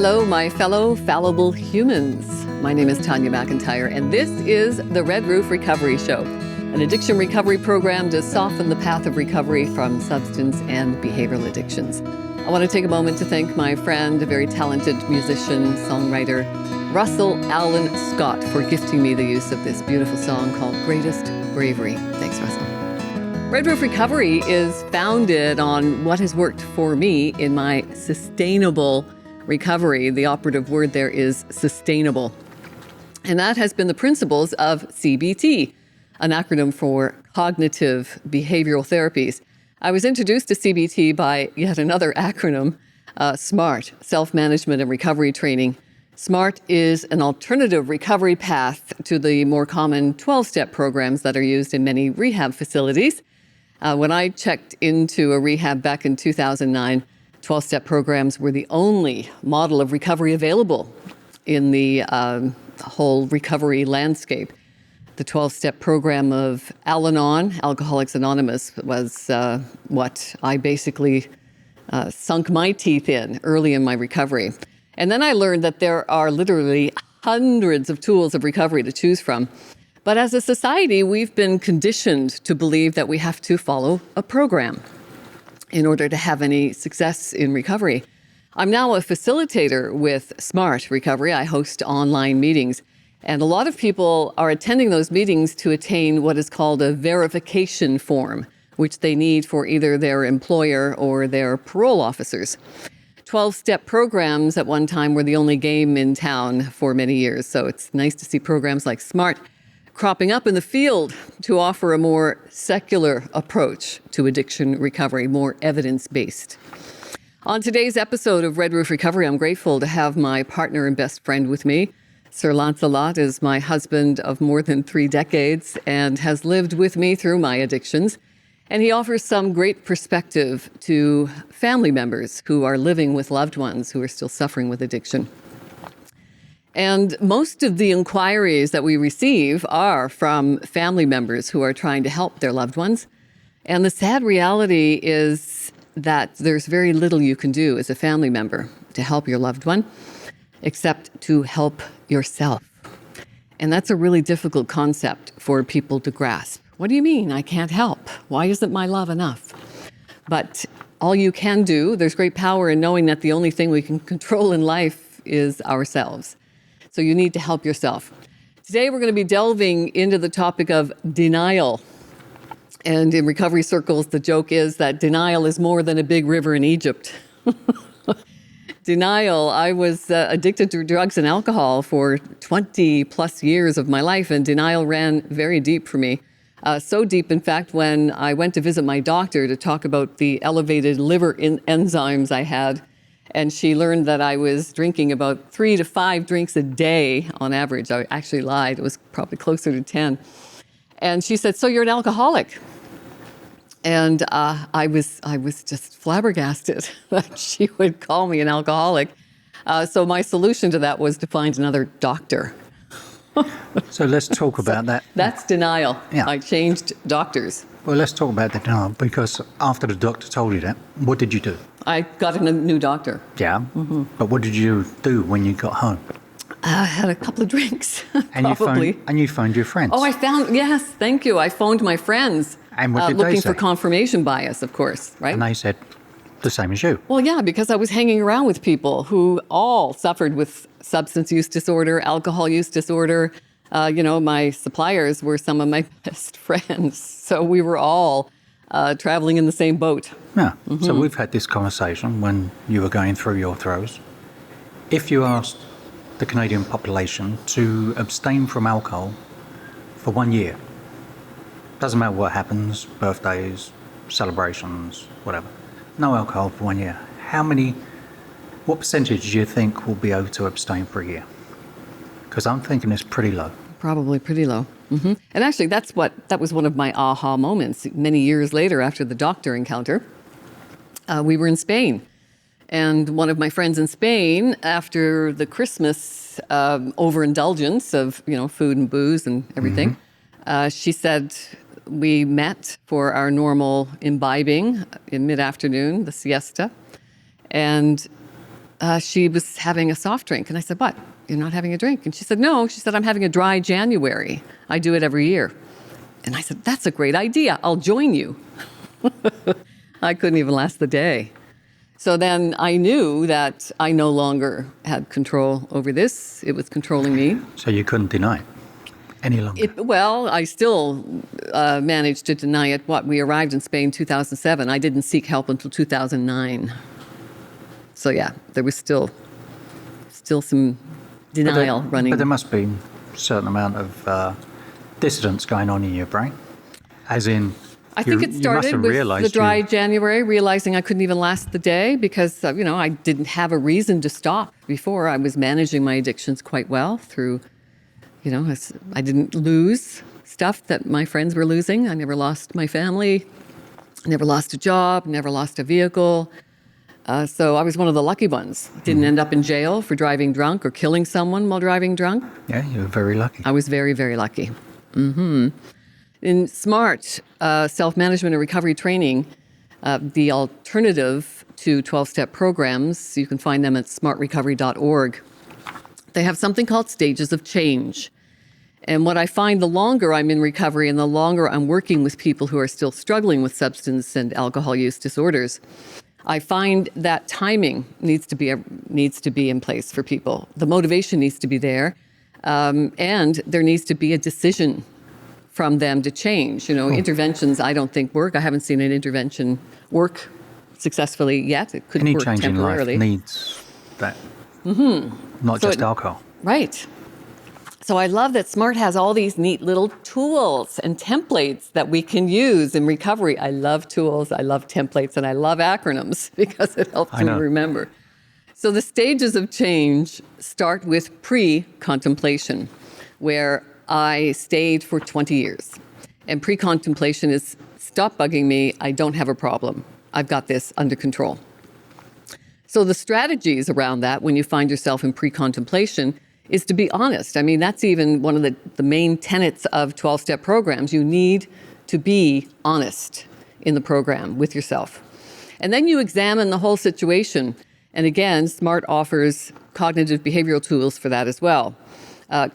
Hello, my fellow fallible humans. My name is Tanya McIntyre, and this is the Red Roof Recovery Show, an addiction recovery program to soften the path of recovery from substance and behavioral addictions. I want to take a moment to thank my friend, a very talented musician, songwriter, Russell Allen Scott, for gifting me the use of this beautiful song called Greatest Bravery. Thanks, Russell. Red Roof Recovery is founded on what has worked for me in my sustainable recovery. The operative word there is sustainable. And that has been the principles of CBT, an acronym for Cognitive Behavioral Therapies. I was introduced to CBT by yet another acronym, SMART, Self-Management and Recovery Training. SMART is an alternative recovery path to the more common 12-step programs that are used in many rehab facilities. When I checked into a rehab back in 2009, 12-step programs were the only model of recovery available in the whole recovery landscape. The 12-step program of Al-Anon, Alcoholics Anonymous, was what I basically sunk my teeth in early in my recovery. And then I learned that there are literally hundreds of tools of recovery to choose from. But as a society, we've been conditioned to believe that we have to follow a program in order to have any success in recovery. I'm now a facilitator with SMART Recovery. I host online meetings. And a lot of people are attending those meetings to attain what is called a verification form, which they need for either their employer or their parole officers. 12-step programs at one time were the only game in town for many years. So it's nice to see programs like SMART cropping up in the field to offer a more secular approach to addiction recovery, more evidence-based. On today's episode of Red Roof Recovery, I'm grateful to have my partner and best friend with me. Sir Lancelot is my husband of more than 3 decades and has lived with me through my addictions. And he offers some great perspective to family members who are living with loved ones who are still suffering with addiction. And most of the inquiries that we receive are from family members who are trying to help their loved ones. And the sad reality is that there's very little you can do as a family member to help your loved one, except to help yourself. And that's a really difficult concept for people to grasp. What do you mean I can't help? Why isn't my love enough? But all you can do, there's great power in knowing that the only thing we can control in life is ourselves. So you need to help yourself. Today, we're going to be delving into the topic of denial. And in recovery circles, the joke is that denial is more than a big river in Egypt. Denial. I was addicted to drugs and alcohol for 20 plus years of my life, and denial ran very deep for me. So deep, in fact, when I went to visit my doctor to talk about the elevated liver enzymes I had, and she learned that I was drinking about 3 to 5 drinks a day on average. I actually lied. It was probably closer to 10. And she said, "So you're an alcoholic?" And I was just flabbergasted that she would call me an alcoholic. So my solution to that was to find another doctor. So let's talk about that. That's denial. Yeah. I changed doctors. Well, let's talk about the denial, because after the doctor told you that, what did you do? I got a new doctor. Yeah, But what did you do when you got home? I had a couple of drinks, And probably. you phoned your friends. Oh, yes, thank you. I phoned my friends. And what did they looking say? for confirmation bias, of course, right? And they said the same as you. Well, yeah, because I was hanging around with people who all suffered with substance use disorder, alcohol use disorder. My suppliers were some of my best friends. So we were all traveling in the same boat. Yeah. So we've had this conversation when you were going through your throes. If you asked the Canadian population to abstain from alcohol for 1 year, doesn't matter what happens, birthdays, celebrations, whatever, no alcohol for 1 year. What percentage do you think will be able to abstain for a year? Because I'm thinking it's pretty low. Probably pretty low. And actually, that was one of my aha moments. Many years later, after the doctor encounter, we were in Spain. And one of my friends in Spain, after the Christmas overindulgence of food and booze and everything, she said, we met for our normal imbibing in mid-afternoon, the siesta. And she was having a soft drink. And I said, what? You're not having a drink? And she said, no. She said, I'm having a dry January. I do it every year. And I said, that's a great idea. I'll join you. I couldn't even last the day. So then I knew that I no longer had control over this. It was controlling me. So you couldn't deny it any longer? Well, I still managed to deny it. We arrived in Spain in 2007. I didn't seek help until 2009. So yeah, there was still some denial running. But there must be a certain amount of dissidence going on in your brain, as in I think it started with the dry January, realizing I couldn't even last the day because, I didn't have a reason to stop before. I was managing my addictions quite well through, I didn't lose stuff that my friends were losing. I never lost my family, never lost a job, never lost a vehicle. So I was one of the lucky ones. Didn't end up in jail for driving drunk or killing someone while driving drunk. Yeah, you were very lucky. I was very, very lucky. In SMART, self-management and recovery training, the alternative to 12-step programs, you can find them at smartrecovery.org. They have something called stages of change. And what I find the longer I'm in recovery and the longer I'm working with people who are still struggling with substance and alcohol use disorders, I find that timing needs to be in place for people. The motivation needs to be there, and there needs to be a decision from them to change. Interventions I don't think work. I haven't seen an intervention work successfully yet. It could work temporarily. Any change in life needs that, not just alcohol. Right. So I love that SMART has all these neat little tools and templates that we can use in recovery. I love tools, I love templates, and I love acronyms because it helps me remember. So the stages of change start with pre-contemplation, where I stayed for 20 years. And pre-contemplation is stop bugging me, I don't have a problem. I've got this under control. So the strategies around that when you find yourself in pre-contemplation is to be honest. I mean, that's even one of the main tenets of 12-step programs. You need to be honest in the program with yourself. And then you examine the whole situation. And again, SMART offers cognitive behavioral tools for that as well.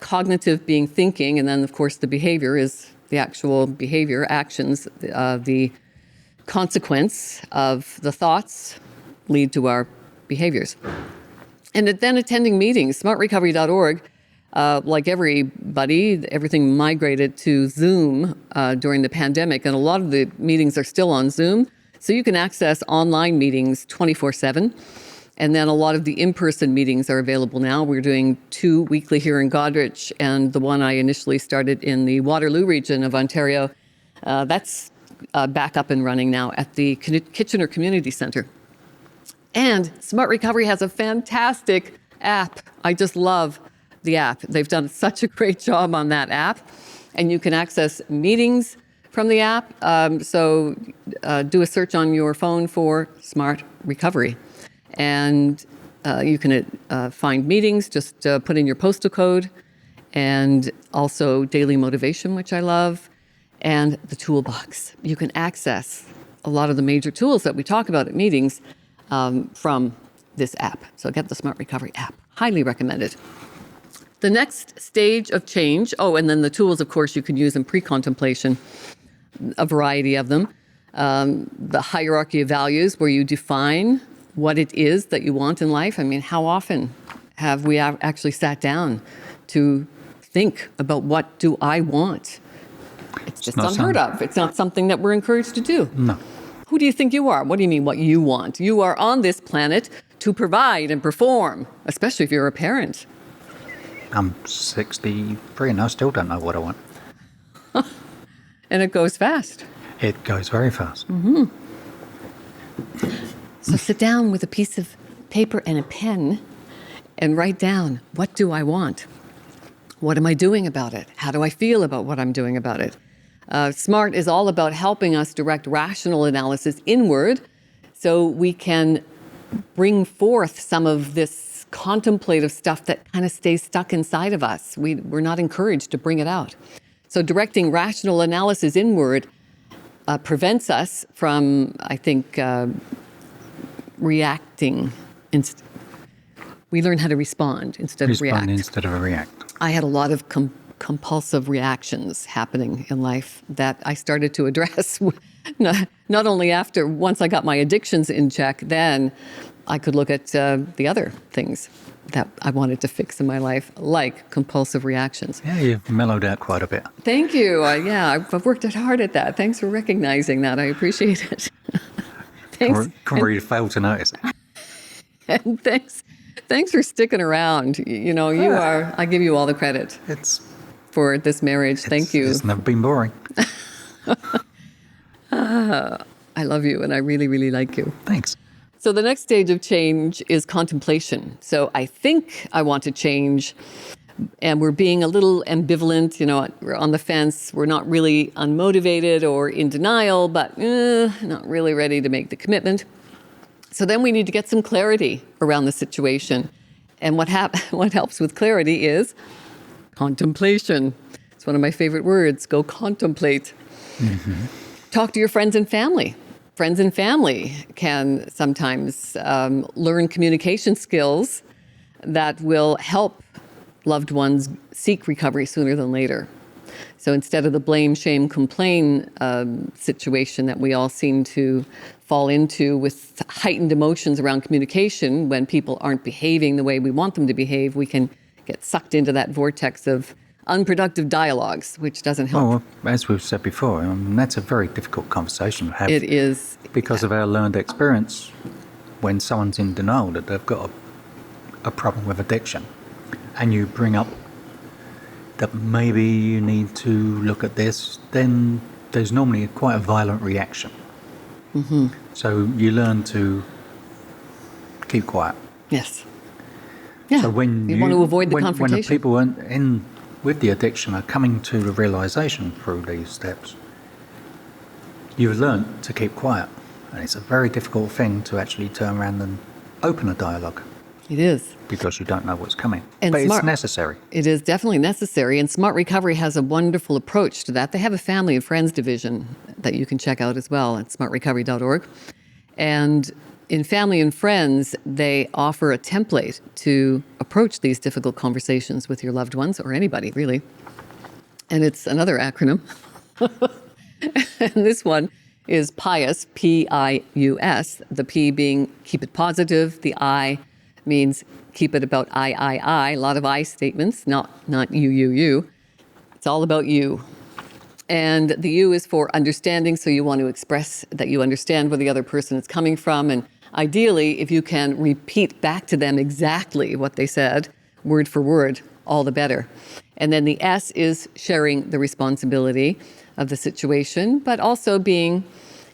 Cognitive being thinking, and then of course the behavior is the actual behavior, actions, the consequence of the thoughts lead to our behaviors. And then attending meetings, smartrecovery.org, like everybody, everything migrated to Zoom during the pandemic, and a lot of the meetings are still on Zoom. So you can access online meetings 24/7. And then a lot of the in-person meetings are available now. We're doing 2 weekly here in Goderich, and the one I initially started in the Waterloo region of Ontario, that's back up and running now at the Kitchener Community Centre. And Smart Recovery has a fantastic app. I just love the app. They've done such a great job on that app. And you can access meetings from the app. So do a search on your phone for Smart Recovery. And you can find meetings, just put in your postal code, and also daily motivation, which I love, and the toolbox. You can access a lot of the major tools that we talk about at meetings from this app. So get the Smart Recovery app. Highly recommended. The next stage of change, and then the tools, of course, you can use in pre-contemplation, a variety of them. The hierarchy of values, where you define what it is that you want in life. I mean, how often have we actually sat down to think about what do I want? It's just unheard of. It's not something that we're encouraged to do. No. Who do you think you are? What do you mean what you want? You are on this planet to provide and perform, especially if you're a parent. I'm 63 and I still don't know what I want. And it goes fast. It goes very fast. Mm-hmm. So sit down with a piece of paper and a pen and write down, what do I want? What am I doing about it? How do I feel about what I'm doing about it? SMART is all about helping us direct rational analysis inward so we can bring forth some of this contemplative stuff that kind of stays stuck inside of us. We're not encouraged to bring it out. So directing rational analysis inward prevents us from, I think, reacting We learn how to respond instead of Respond react. instead of react. I had a lot of compulsive reactions happening in life that I started to address. Not only once I got my addictions in check, then I could look at the other things that I wanted to fix in my life, like compulsive reactions. Yeah, you've mellowed out quite a bit. Thank you. I've worked hard at that. Thanks for recognizing that. I appreciate it. Thanks. Couldn't really fail to notice it. And thanks for sticking around. I give you all the credit for this marriage. Thank you. It's never been boring. I love you and I really, really like you. Thanks. So the next stage of change is contemplation. So I think I want to change, and we're being a little ambivalent, we're on the fence. We're not really unmotivated or in denial, but not really ready to make the commitment. So then we need to get some clarity around the situation. And what helps with clarity is contemplation. It's one of my favorite words. Go contemplate. Mm-hmm. Talk to your friends and family. Friends and family can sometimes learn communication skills that will help loved ones seek recovery sooner than later. So instead of the blame, shame, complain situation that we all seem to fall into with heightened emotions around communication when people aren't behaving the way we want them to behave, we can get sucked into that vortex of unproductive dialogues, which doesn't help. Well, as we've said before, that's a very difficult conversation to have. It is. Because of our learned experience, when someone's in denial that they've got a problem with addiction, and you bring up that maybe you need to look at this, then there's normally quite a violent reaction. Mm-hmm. So you learn to keep quiet. Yes. Yeah. So when you want to avoid the confrontation. When the people in with the addiction are coming to the realization through these steps, you've learned to keep quiet. And it's a very difficult thing to actually turn around and open a dialogue. It is. Because you don't know what's coming. And but it's necessary. It is definitely necessary. And Smart Recovery has a wonderful approach to that. They have a family and friends division that you can check out as well at smartrecovery.org. And in Family and Friends, they offer a template to approach these difficult conversations with your loved ones, or anybody, really. And it's another acronym. And this one is PIUS, P-I-U-S, the P being keep it positive, the I means keep it about I, a lot of I statements, not you. It's all about you. And the U is for understanding, so you want to express that you understand where the other person is coming from, and ideally, if you can repeat back to them exactly what they said, word for word, all the better. And then the S is sharing the responsibility of the situation, but also being,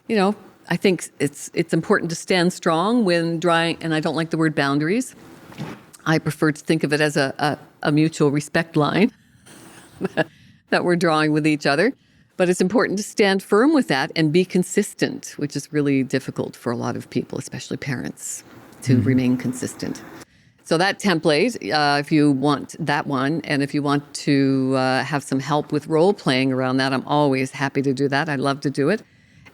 I think it's important to stand strong when drawing, and I don't like the word boundaries. I prefer to think of it as a mutual respect line that we're drawing with each other. But it's important to stand firm with that and be consistent, which is really difficult for a lot of people, especially parents, to remain consistent. So that template, if you want that one, and if you want to have some help with role playing around that, I'm always happy to do that. I love to do it.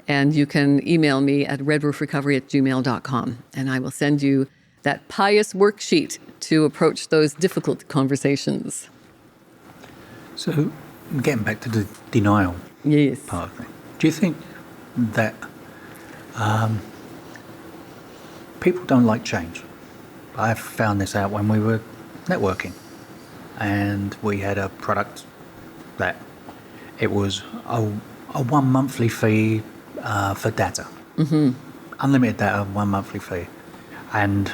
And you can email me at redroofrecovery@gmail.com, and I will send you that PIUS worksheet to approach those difficult conversations. So getting back to the denial part of it, do you think that people don't like change? I found this out when we were networking, and we had a product that it was a 1 monthly fee for data. Mm-hmm. Unlimited data, 1 monthly fee. And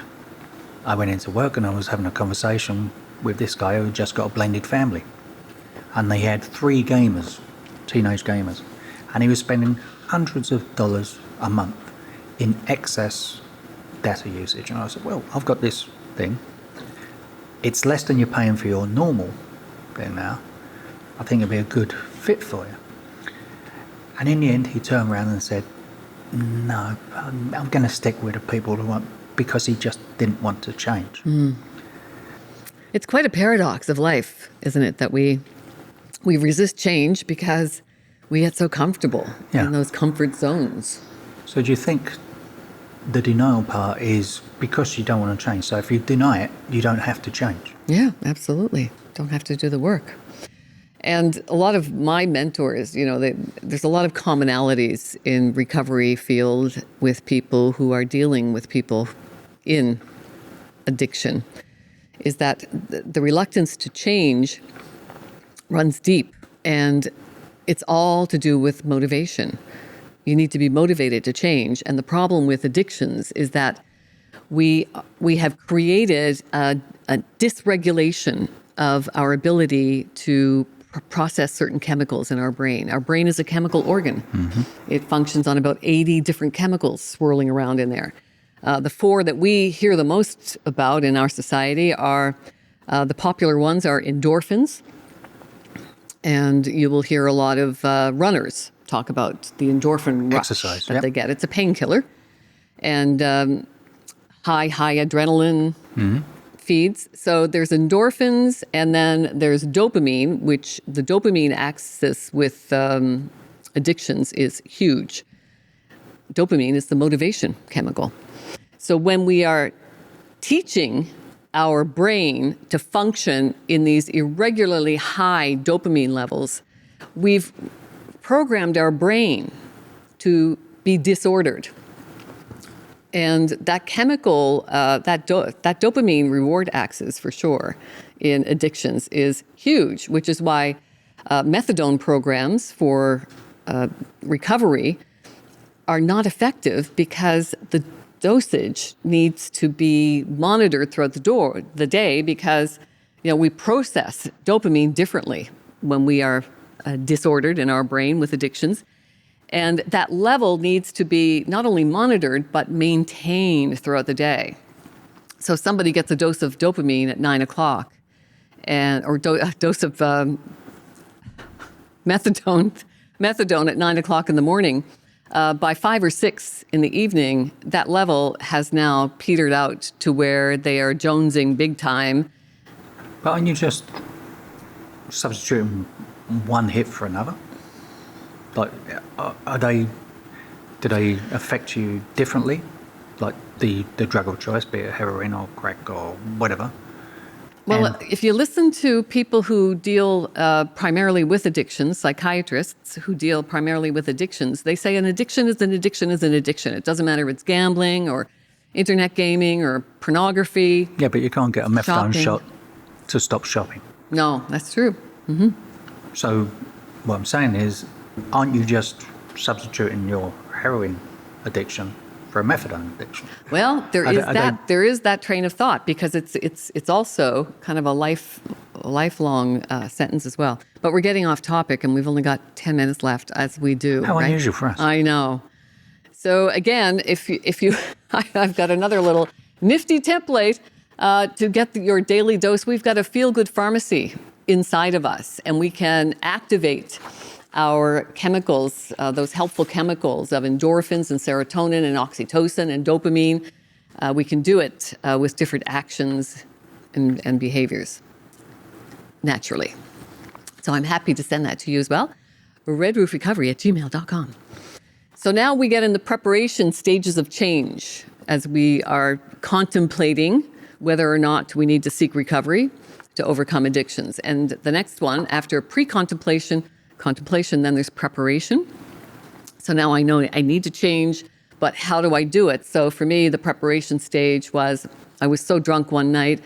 I went into work and I was having a conversation with this guy who just got a blended family. And they had 3 gamers, teenage gamers. And he was spending hundreds of dollars a month in excess data usage. And I said, well, I've got this thing. It's less than you're paying for your normal thing now. I think it'd be a good fit for you. And in the end, he turned around and said, no, I'm going to stick with the people who want, because he just didn't want to change. Mm. It's quite a paradox of life, isn't it, that we resist change because we get so comfortable in those comfort zones. So do you think the denial part is because you don't want to change. So if you deny it, you don't have to change. Yeah, absolutely. Don't have to do the work. And a lot of my mentors, there's a lot of commonalities in recovery field with people who are dealing with people in addiction, is that the reluctance to change runs deep, and it's all to do with motivation. You need to be motivated to change. And the problem with addictions is that we have created a dysregulation of our ability to process certain chemicals in our brain. Our brain is a chemical organ. It functions on about 80 different chemicals swirling around in there. The four that we hear the most about in our society are, the popular ones are endorphins. And you will hear a lot of runners talk about the endorphin rush Exercise, that they get. It's a painkiller. And high adrenaline feeds. So there's endorphins, and then there's dopamine, which the dopamine axis with addictions is huge. Dopamine is the motivation chemical. So when we are teaching our brain to function in these irregularly high dopamine levels, we've programmed our brain to be disordered. And that chemical, that dopamine reward axis for sure in addictions is huge, which is why methadone programs for recovery are not effective, because the dosage needs to be monitored throughout the day, because we process dopamine differently when we are disordered in our brain with addictions. And that level needs to be not only monitored, but maintained throughout the day. So somebody gets a dose of dopamine at 9 o'clock, or a dose of methadone at 9 o'clock in the morning. By 5 or 6 in the evening, that level has now petered out to where they are jonesing big time. But aren't you just substituting one hit for another? Like, do they affect you differently? Like the drug of choice, be it heroin or crack or whatever? Well, if you listen to people who deal primarily with addictions, psychiatrists who deal primarily with addictions, they say an addiction is an addiction is an addiction. It doesn't matter if it's gambling or internet gaming or pornography. Yeah, but you can't get a methadone shopping. shot to stop shopping. No, that's true. So what I'm saying is, aren't you just substituting your heroin addiction for a methadone addiction? Well, there is that train of thought, because it's also kind of a lifelong sentence as well. But we're getting off topic, and we've only got 10 minutes left, as we do. How right? unusual for us. I know. So again, if you I've got another little nifty template to get your daily dose. We've got a feel-good pharmacy inside of us, and we can activate our chemicals, those helpful chemicals of endorphins and serotonin and oxytocin and dopamine. We can do it with different actions and behaviors naturally. So I'm happy to send that to you as well. redroofrecovery@gmail.com. So now we get in the preparation stages of change as we are contemplating whether or not we need to seek recovery to overcome addictions. And the next one, after contemplation, then there's preparation. So now I know I need to change, but how do I do it? So for me, the preparation stage was, I was so drunk one night,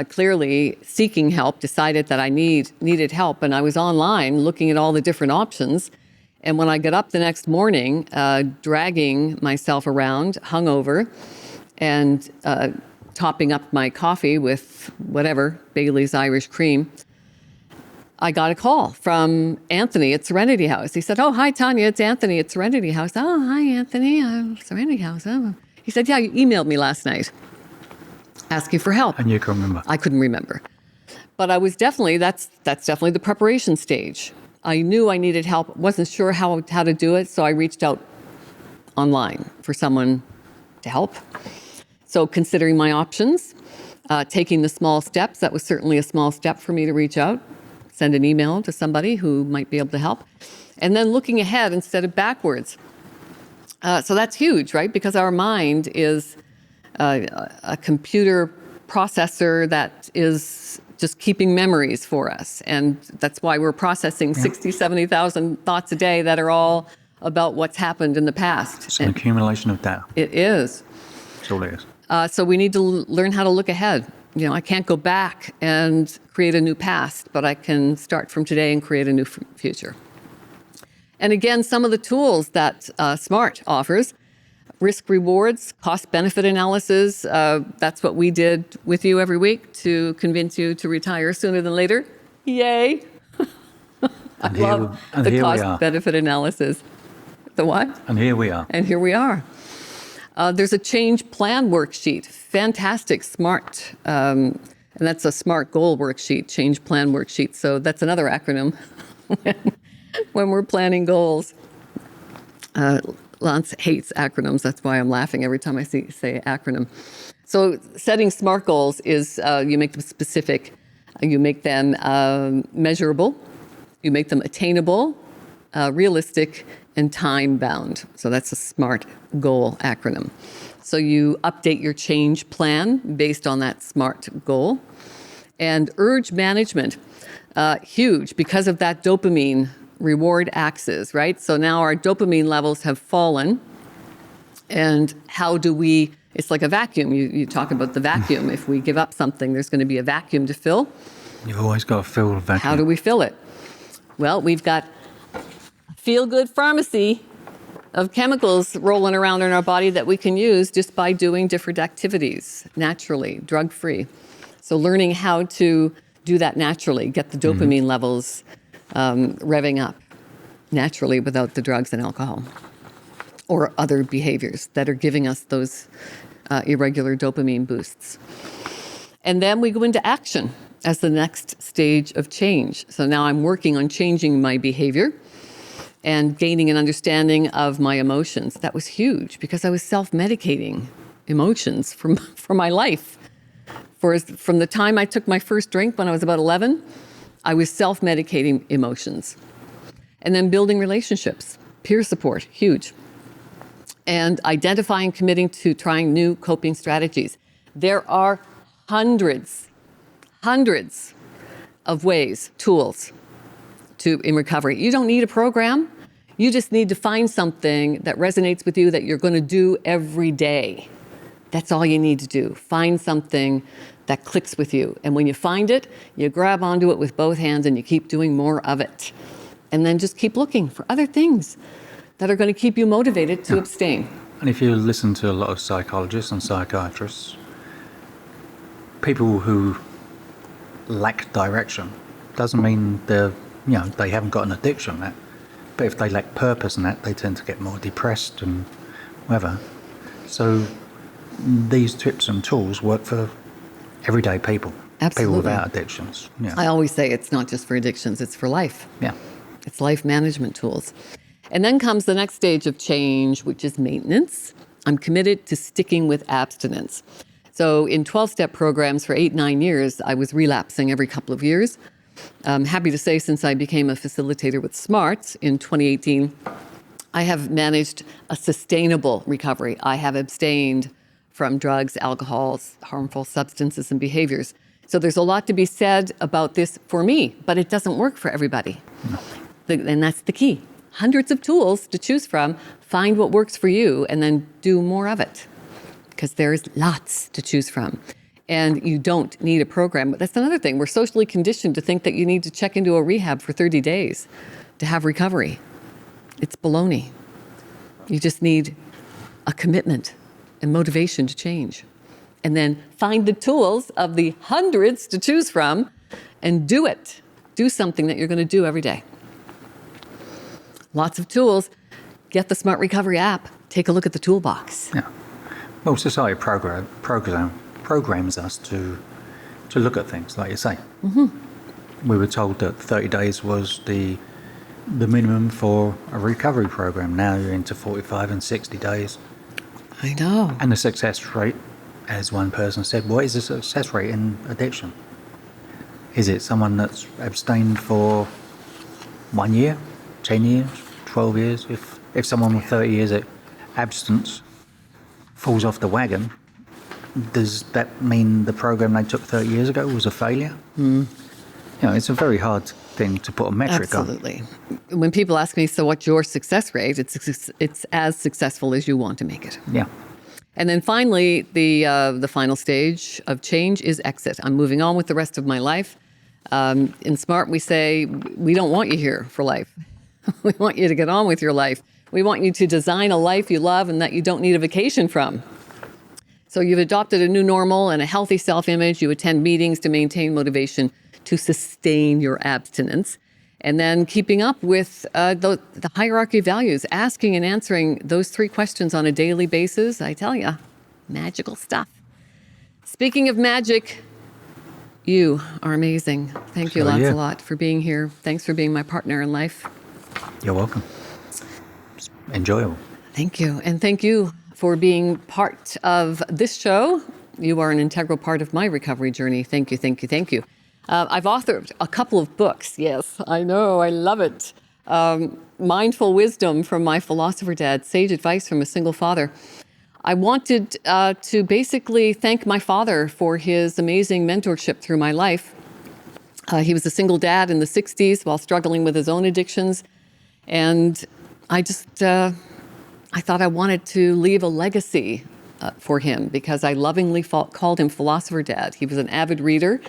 clearly seeking help, decided that I needed help. And I was online looking at all the different options. And when I got up the next morning, dragging myself around, hungover, and topping up my coffee with whatever, Bailey's Irish Cream, I got a call from Anthony at Serenity House. He said, "Oh, hi, Tanya, it's Anthony at Serenity House." "Oh, hi, Anthony, Serenity House." Oh. He said, "Yeah, you emailed me last night asking for help." And you can remember. I couldn't remember. But I was definitely, that's definitely the preparation stage. I knew I needed help, wasn't sure how to do it, so I reached out online for someone to help. So considering my options, taking the small steps, that was certainly a small step for me to reach out, send an email to somebody who might be able to help. And then looking ahead instead of backwards. So that's huge, right? Because our mind is a computer processor that is just keeping memories for us. And that's why we're processing 60, 70,000 thoughts a day that are all about what's happened in the past. It's an accumulation of data. It is. That's all it is. So we need to learn how to look ahead. You know, I can't go back and create a new past, but I can start from today and create a new future. And again, some of the tools that SMART offers: risk rewards, cost benefit analysis. That's what we did with you every week to convince you to retire sooner than later. Yay! I love the cost benefit analysis. The what? And here we are. And here we are. There's a change plan worksheet. Fantastic, SMART. And that's a SMART goal worksheet, change plan worksheet. So that's another acronym when we're planning goals. Lance hates acronyms. That's why I'm laughing every time I say acronym. So setting SMART goals is you make them specific, you make them measurable, you make them attainable, realistic, and time-bound. So that's a SMART goal acronym. So you update your change plan based on that SMART goal. And urge management, huge because of that dopamine reward axis, right? So now our dopamine levels have fallen. And how do we, it's like a vacuum. You talk about the vacuum. If we give up something, there's going to be a vacuum to fill. You've always got to fill the vacuum. How do we fill it? Well, we've got a feel-good pharmacy of chemicals rolling around in our body that we can use just by doing different activities naturally, drug-free. So learning how to do that naturally, get the dopamine levels revving up naturally without the drugs and alcohol or other behaviors that are giving us those irregular dopamine boosts. And then we go into action as the next stage of change. So now I'm working on changing my behavior and gaining an understanding of my emotions. That was huge because I was self-medicating emotions for my life. From the time I took my first drink when I was about 11, I was self-medicating emotions. And then building relationships, peer support, huge. And identifying, committing to trying new coping strategies. There are hundreds of ways, tools in recovery. You don't need a program. You just need to find something that resonates with you that you're going to do every day. That's all you need to do. Find something that clicks with you. And when you find it, you grab onto it with both hands and you keep doing more of it. And then just keep looking for other things that are going to keep you motivated to abstain. And if you listen to a lot of psychologists and psychiatrists, people who lack direction doesn't mean they haven't got an addiction. But if they lack purpose in that, they tend to get more depressed and whatever. So these tips and tools work for everyday people. Absolutely. People without addictions. Yeah. I always say it's not just for addictions, it's for life. Yeah. It's life management tools. And then comes the next stage of change, which is maintenance. I'm committed to sticking with abstinence. So in 12-step programs for 8-9 years, I was relapsing every couple of years. I'm happy to say since I became a facilitator with SMART in 2018, I have managed a sustainable recovery. I have abstained from drugs, alcohols, harmful substances, and behaviors. So there's a lot to be said about this for me, but it doesn't work for everybody. No. And that's the key. Hundreds of tools to choose from. Find what works for you and then do more of it, because there's lots to choose from. And you don't need a program. But that's another thing. We're socially conditioned to think that you need to check into a rehab for 30 days to have recovery. It's baloney. You just need a commitment and motivation to change. And then find the tools of the hundreds to choose from and do it. Do something that you're going to do every day. Lots of tools. Get the Smart Recovery app. Take a look at the toolbox. Yeah. Well, society programs us to look at things, like you say. Mm-hmm. We were told that 30 days was the minimum for a recovery program. Now you're into 45 and 60 days. I know. And the success rate, as one person said, what is the success rate in addiction? Is it someone that's abstained for 1 year, 10 years, 12 years? If someone with 30 years abstinence falls off the wagon, does that mean the program they took 30 years ago was a failure? It's a very hard thing to put a metric on. Absolutely. When people ask me, so what's your success rate? It's as successful as you want to make it. Yeah. And then finally, the final stage of change is exit. I'm moving on with the rest of my life. In SMART, we say, we don't want you here for life. We want you to get on with your life. We want you to design a life you love and that you don't need a vacation from. So you've adopted a new normal and a healthy self-image. You attend meetings to maintain motivation to sustain your abstinence. And then keeping up with the hierarchy of values, asking and answering those 3 questions on a daily basis. I tell you, magical stuff. Speaking of magic, you are amazing. Thank you lots a lot for being here. Thanks for being my partner in life. You're welcome. It's enjoyable. Thank you. And thank you for being part of this show. You are an integral part of my recovery journey. Thank you, thank you, thank you. I've authored a couple of books. Yes, I know, I love it. Mindful Wisdom from my philosopher dad, Sage Advice from a Single Father. I wanted to basically thank my father for his amazing mentorship through my life. He was a single dad in the 60s while struggling with his own addictions. And I thought I wanted to leave a legacy for him because I lovingly called him philosopher dad. He was an avid reader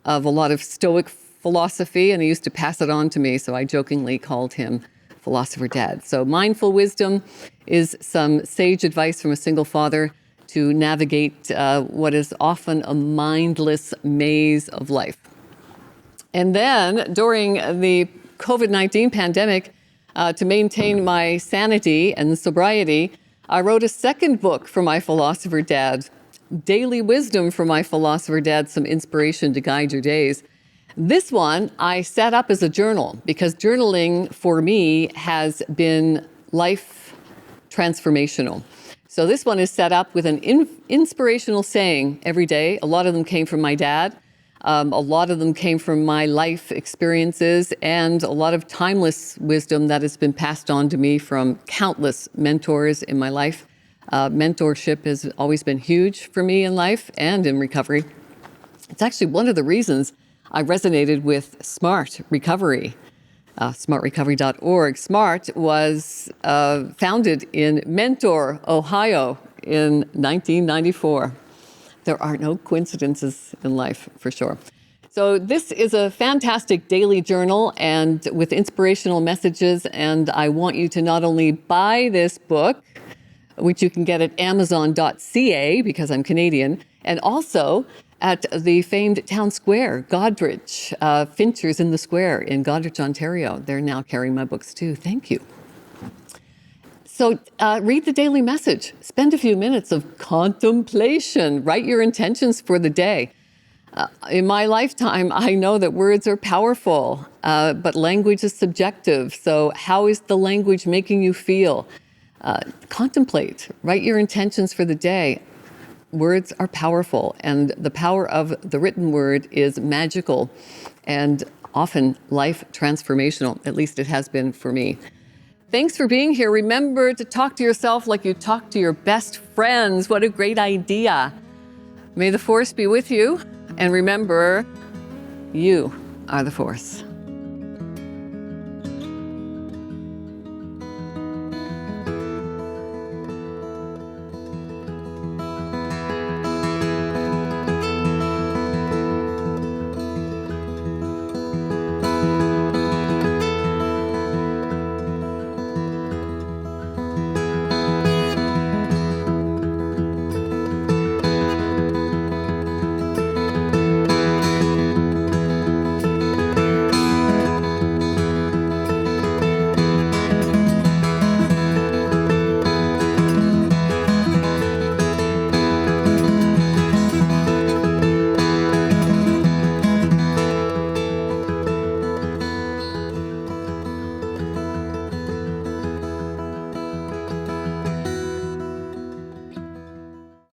of a lot of Stoic philosophy, and he used to pass it on to me, so I jokingly called him philosopher dad. So Mindful Wisdom is some sage advice from a single father to navigate what is often a mindless maze of life. And then during the COVID-19 pandemic, to maintain my sanity and sobriety, I wrote a second book for my philosopher dad, Daily Wisdom for my philosopher dad, some inspiration to guide your days. This one I set up as a journal because journaling for me has been life transformational. So this one is set up with an inspirational saying every day. A lot of them came from my dad. A lot of them came from my life experiences and a lot of timeless wisdom that has been passed on to me from countless mentors in my life. Mentorship has always been huge for me in life and in recovery. It's actually one of the reasons I resonated with SMART Recovery, smartrecovery.org. SMART was founded in Mentor, Ohio in 1994. There are no coincidences in life, for sure. So this is a fantastic daily journal and with inspirational messages. And I want you to not only buy this book, which you can get at amazon.ca because I'm Canadian, and also at the famed town square, Goderich, Fincher's in the Square in Goderich, Ontario. They're now carrying my books too. Thank you. So read the daily message. Spend a few minutes of contemplation. Write your intentions for the day. In my lifetime, I know that words are powerful, but language is subjective. So how is the language making you feel? Contemplate. Write your intentions for the day. Words are powerful, and the power of the written word is magical and often life transformational. At least it has been for me. Thanks for being here. Remember to talk to yourself like you talk to your best friends. What a great idea. May the force be with you. And remember, you are the force.